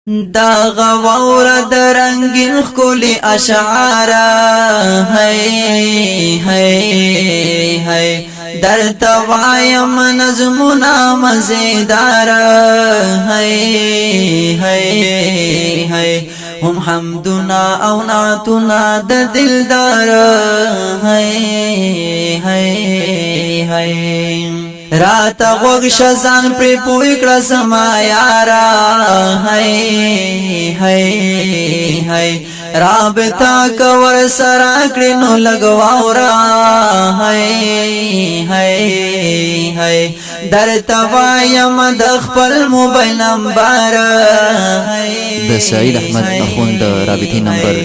دا غوور درنگین خکولی اشعار ہے در توایم نظمنا مزیدار ہے هم حمدنا او نعتنا د دلدار ہے رات غوغ شزان پر پوی کړه سما یارا ہے رابطہ کور سرا کړنو لګواورا ہے در توایم د خپل موبایل نمبر د سعید احمد اخوند رابطی نمبر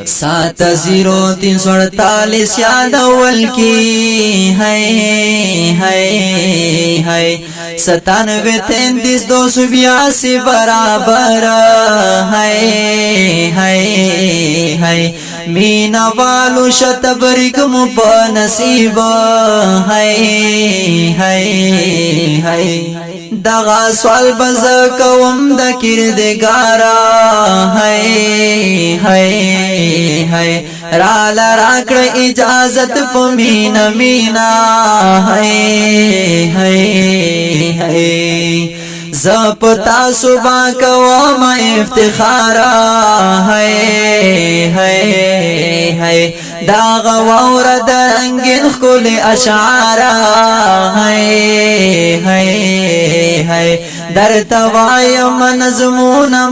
70-348 یاد اول کی ہے 97-33-282 برابر ہے مینا والو شتبرک مپا نصیب ہے دغا سوال بز کوم د کردگارا ہے را لراکڑ اجازت پو مینا مینا ہے زپتا صبح کوام افتخارا ہے دا غوور درنگین خکول اشعارا ہے در توایم نظمون